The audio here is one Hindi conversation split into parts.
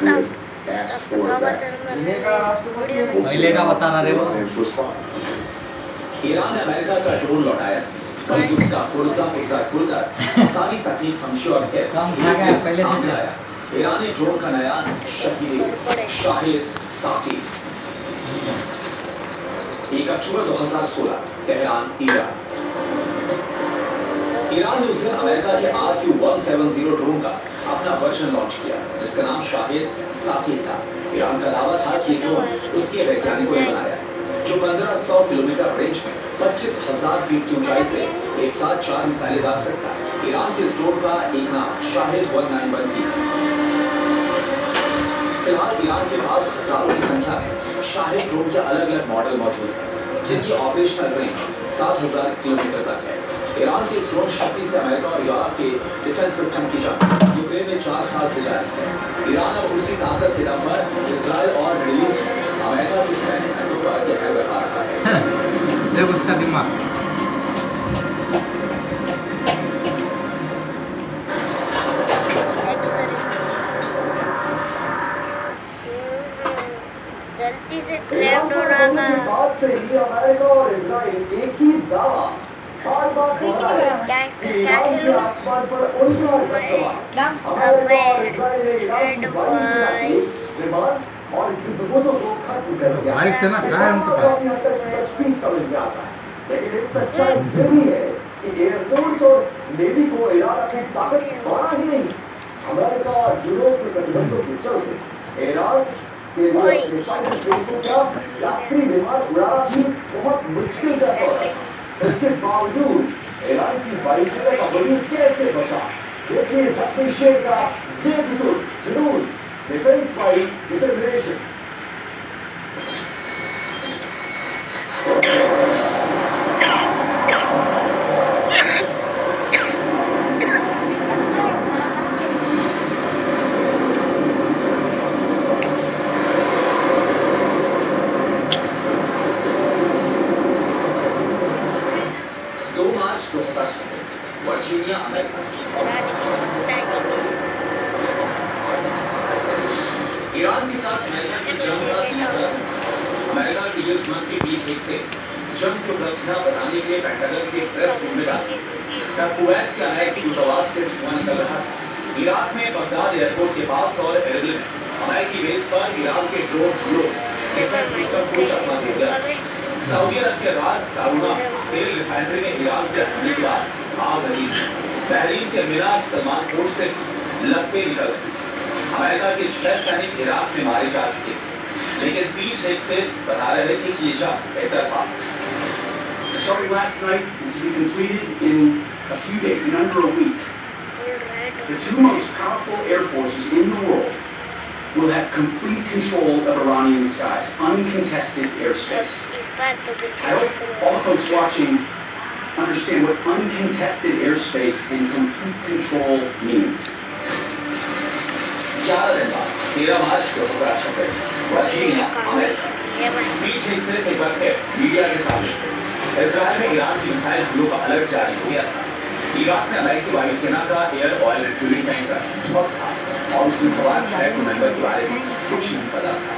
Madrid asked for that. पहले का बता रहे हो ईरान ने अमेरिका का ड्रोन लौटाया और उसका पुरजा पुरजा खुलकर सारी तकनीक समझौता के पहले सामने आया। ईरानी ड्रोन का नया शाहिद साकी 1 अक्टूबर 2016 तेहरान ईरान ने उस दिन अमेरिका के RQ-170 ड्रोन का अपना वर्जन लॉन्च किया जिसका नाम शाहिद साकी था। ईरान का दावा था कि ड्रोन उसके वैज्ञानिकों ने बनाया जो 1500 किलोमीटर रेंज में 25,000 फीट की ऊंचाई से एक साथ 4 मिसाइलें दाग सकता है। ईरान के इस ड्रोन का एक नाम शाहिद 191 थी। फिलहाल ईरान के पास हजारों की संख्या में शाहिद ड्रोन के अलग अलग मॉडल मौजूद हैं जिनकी ऑपरेशनल रेंज 7,000 किलोमीटर तक है। ईरान की इस ड्रोन शक्ति से अमेरिका और यूरोप के डिफेंस सिस्टम की जंग यूक्रेन में 4 साल से जारी है। ईरान अब उसी ताकत के दम पर इजराइल और मिडिल ईस्ट में अमेरिका की सैन्य पर गहर बता रहा है। देख उसका दिमाग गलती से ट्रैप्ड हो रहा था। बात से ही अमेरिका और इजराइल एक ही दावा बार-बार कर रहा है कि ईरान के आसमान पर उनका अमेरिका और इजराइल ने ईरान की वायुसेना के विमान और युद्धपोतों को खत्म कर दिया। वायुसेना कहाँ है उनके पास? सच भी समझ में आता है, लेकिन एक सच्चाई ये भी है कि एयरफोर्स और नेवी को ईरान अपनी ताकत बढ़ा ही नहीं। अमेरिका और यूरोप के प्रतिबंधों के चलते ईरान के लिए अपने फाइटर प्लेन का यात्री विमान उड़ाना भी बहुत मुश्किल का दौर है। इसके बावजूद ईरान की वायुसेना का वजूद कैसे बचा? देखिए जख्मी शेर का ये एपिसोड जुनून defence bye determination. Virginia America Iran के साथ अमेरिका की जंग का तीसरा अमेरिका के युद्ध मंत्री पीट हेग से जंग की उपलब्धियां बताने के लिए पेंटागन के प्रेस रूम में डाली तब कुवैत के अमेरिकी दूतावास से धुआं निकल रहा था। इराक में बगदाद एयरपोर्ट के पास और एरबिल में अमेरिकी बेस पर ईरान के ड्रोन हमलों डिफेंस सिस्टम को चकमा दे दिया। सऊदी अरब के राज कारूना तेल रिफाइनरी में ईरान के हमले के बाद आग लगी। बहरीन के मिनार सलमान पोर्ट से लपटे निकल गई। अमेरिका के 6 सैनिक इराक में मारे जा चुके, लेकिन पीट हेग से बता रहे थे कि ये जंग एकतरफा। Starting last night and to be completed in a few days, in under a week, the two most powerful air forces in the world will have complete control of Iranian skies, uncontested airspace. I hope all the folks watching understand what uncontested airspace and complete control means. 11 दिन बाद 13 मार्च 2026 वर्जीनिया अमेरिका पीट हेग से एक बार फिर मीडिया के सामने इजराइल में ईरान की मिसाइल हमलों का अलर्ट जारी हो गया था। इराक में अमेरिकी वायुसेना का एयर ऑयल रिफ्यूलिंग टैंकर ध्वस्त था और उसमें सवार 6 क्रू मेंबर के बारे में कुछ नहीं पता था।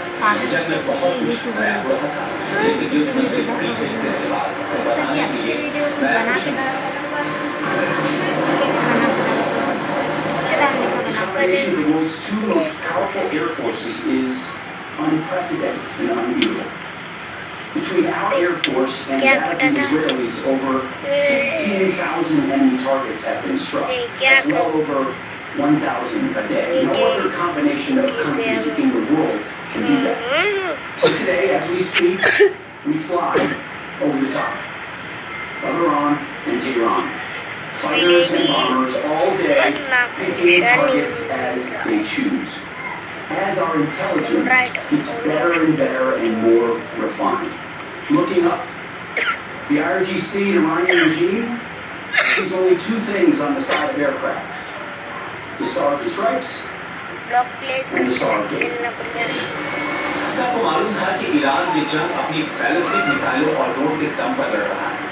जंग में बहुत कुछ नया हो रहा था, लेकिन युद्ध मंत्री पीट हेग से के पास बताने के लिए नया कुछ Separation of the world's two most powerful air forces is unprecedented and unbeatable. Between our air force and that of the Israelis, over 15,000 enemy targets have been struck. That's well over 1,000 a day. No other combination of countries in the world can do that. So today, as we speak, we fly over the top of Iran and Tehran. Fighters and bombers all day, picking targets as they choose. As our intelligence gets better and better and more refined. Looking up, the IRGC and Iranian regime sees only two things on the side of aircraft. The Star of the Stripes and the Star of David. सबको मालूम था कि ईरान ये जंग अपनी बैलिस्टिक मिसाइलों और ड्रोन के दम पर लड़ रहा है।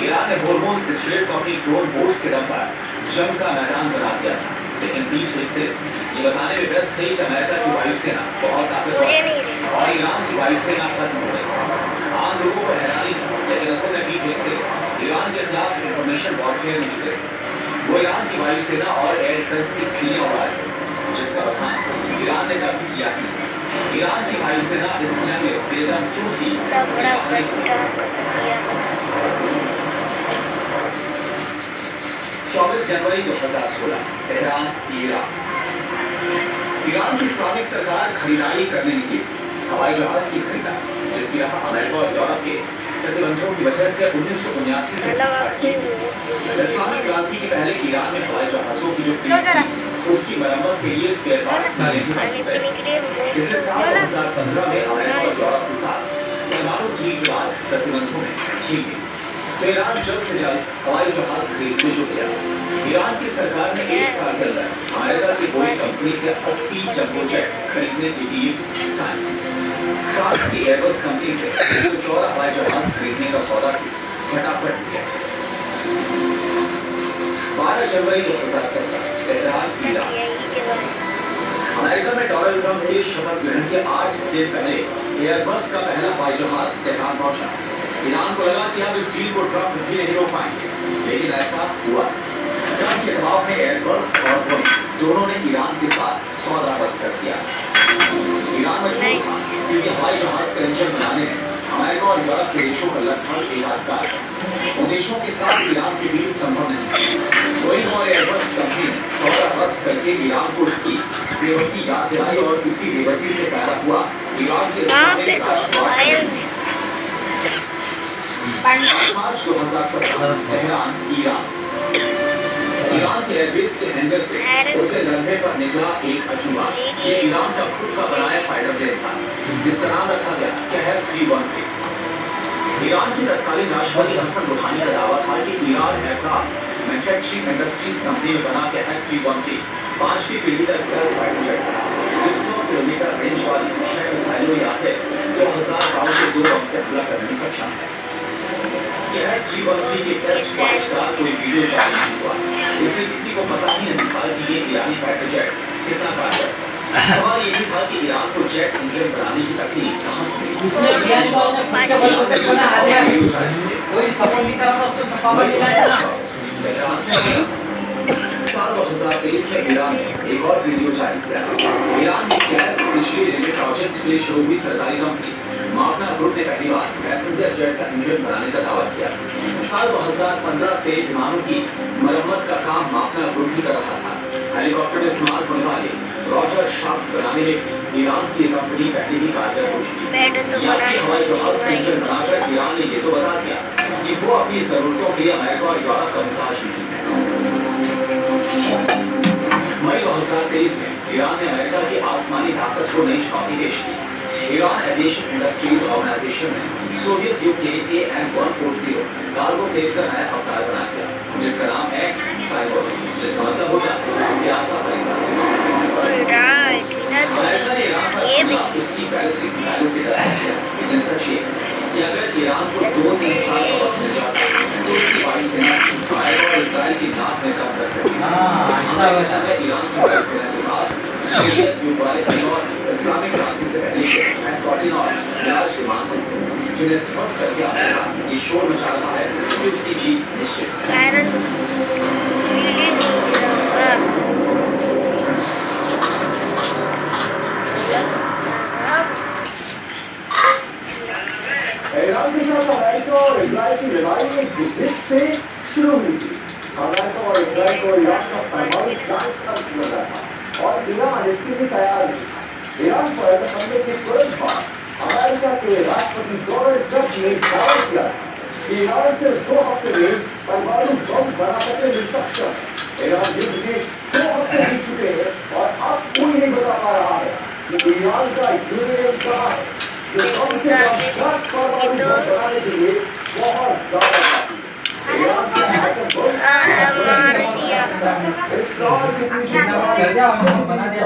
ईरान ने होर्मुज़ स्ट्रेट को अपनी ड्रोन बोट्स के दम पर जंग का मैदान बना दिया था। लेकिन बीच हिल से ये बताने में व्यस्त थे कि अमेरिका की वायुसेना बहुत ताकतवर मुझे है नहीं रहना। और ईरान की वायुसेना खत्म हो गई। आम लोगों को हैरानी थी, लेकिन असल में बीच हिल से ईरान के खिलाफ इंफॉर्मेशन वॉरफेयर में जुटे। वो ईरान की वायुसेना और एयर डिफेंस की खिल्लियां उड़ा रहे थे, जिसका बखान ईरान ने कभी किया ही नहीं। ईरान की वायुसेना इस जंग में बेदम क्यों थी, इतना बड़ा ये गड्ढा कहानी कर दिया। 24 जनवरी 2016 तेहरान, ईरान। ईरान की इस्लामिक सरकार खरीदारी करने निकली, हवाई जहाज की खरीदारी, जिसकी राह अमेरिका और यूरोप के प्रतिबंधों की वजह से 1979 से मतलब आपकी इस्लामिक क्रांति के पहले ईरान में हवाई जहाजों की जो फ्लीट थी, उसकी मरम्मत के लिए स्पेयर पार्ट्स लाने की खाने पीने के लिए इससे साल 2015 में अमेरिका और यूरोप के साथ परमाणु ट्रीट के बाद प्रतिबंधों में ढील दी। तो ईरान जल्द से जल्द हवाई जहाज खरीदने जुट गया। ईरान की सरकार ने 1 साल के अंदर अमेरिका की बोइंग कंपनी से 80 जंबो जेट खरीदने की डील साइन की। फ्रांस की एयरबस कंपनी से 114 हवाई जहाज खरीदने का सौदा भी फटाफट किया। 12 जनवरी 2017 तेहरान, ईरान। अमेरिका में डोनाल्ड ट्रंप के शपथ ग्रहण के 8 दिन पहले एयरबस का पहला हवाई जहाज तेहरान पहुंचा। ईरान को लगा कि अब इस डील को ट्रंप भी नहीं रोक पाएंगे, लेकिन ऐसा हुआ। ट्रंप के दबाव में एयरबस और बोइंग दोनों ने ईरान के साथ सौदा रद्द कर दिया। ईरान मजबूर था क्योंकि हवाई जहाज का इंजन बनाने में अमेरिका और यूरोप के देशों का लगभग एकाधिकार है। उन देशों के साथ ईरान की डील संभव नहीं थी। बोइंग और एयरबस कंपनी ने सौदा रद्द करके ईरान को उसकी बेबसी याद दिलाई और इसी बेबसी से पैदा हुआ ईरान के इस्लामिक राष्ट्रवाद। मार्च 2017 तेहरान, ईरान। ईरान के एयरबेस के हैंगर से उसे रनवे पर निकला एक अजूबा। ये ईरान का खुद का बनाया फाइटर प्लेन था, जिसका नाम रखा गया कहर 313। ईरान की तत्कालीन राष्ट्रपति हसन रुहानी का दावा था कि Iran aircraft manufacturing industries company में बना कहर 313 5वीं पीढ़ी का स्टेल्थ फाइटर जेट था, जो 100 किलोमीटर रेंज वाली शय मिसाइलों या फिर 2000 पाउंड के 2 बम से हमला करने में सक्षम है। कहर 313 के टेस्ट फ्लाइट का कोई वीडियो जारी नहीं हुआ, इसलिए किसी को पता ही नहीं था कि ये ईरानी फाइटर जेट कितना कारगर है। सवाल ये भी था कि ईरान को जेट इंजन बनाने की तकनीक कहां से मिली। कोई सपोर्ट नहीं कर रहा, उसको सपा बन गया ना। साल 2023 में ईरान ने एक और वीडियो जारी किया। ईरान की गैस बिजली रेलवे प्रोजेक्ट के लिए शुरू हुई सरकारी कंपनी मावना ग्रुप ने पहली बार पैसेंजर जेट का इंजन बनाने का दावा किया। साल 2015 से विमानों की मरम्मत का काम मावना ग्रुप ही कर रहा था। हेलीकॉप्टर में इस्तेमाल होने वाले रॉजर शाफ्ट बनाने में ईरान की कंपनी पहले ही कारगर हो चुकी है। यात्री हवाई जहाज का इंजन बनाकर ईरान ने ये तो बता दिया कि वो अपनी जरूरतों के लिए अमेरिका और यूरोप का मुहताज नहीं है। मई 2023 में ईरान ने अमेरिका की आसमानी ताकत को नई चुनौती पेश की। ईरान एविएशन इंडस्ट्रीज ऑर्गेनाइजेशन ने सोवियत युग के AN-140 कार्गो प्लेन का नया अवतार बना दिया, जिसका नाम है साइबोर, जिसका मतलब होता है प्यासा परिंदा। अमेरिका ने ईरान पर हमला उसकी बैलिस्टिक मिसाइलों की तरह किया, लेकिन सच ये है कि अगर ईरान को 2-3 साल का वक्त मिल जाता तो उसकी वायुसेना अमेरिका और इस्राइल की नाक में कम कर सकती है। समय ईरान की वायुसेना के पास सोवियत युग वाले कई और इस्लामिक क्रांति से पहले के F-14 और मिराज विमान थे, जिन्हें ध्वस्त करके अमेरिका ये शोर मचा रहा है कि उसकी जीत निश्चित है। ईरान के साथ अमेरिका और इजराइल की लड़ाई एक जिद से शुरू हुई थी। अमेरिका और इजराइल को ईरान का परमाणु जांच का किया था और ईरान इसके लिए तैयार नहीं। ईरान पर हमले के तुरंत बाद अमेरिका के राष्ट्रपति डोनाल्ड ट्रंप ने दावा किया कि ईरान सिर्फ 2 हफ्ते में परमाणु बम बना सकने में सक्षम है। ईरान युद्ध के 2 हफ्ते बीत चुके हैं और अब कोई नहीं बता पा रहा है कि ईरान का यूरेनियम कहाँ है, जो कम से कम 10 परमाणु बम बनाने के लिए बहुत ज्यादा काफी है। ईरान का आतंक मार दिया। इस साल के कर दिया, हमने बना दिया।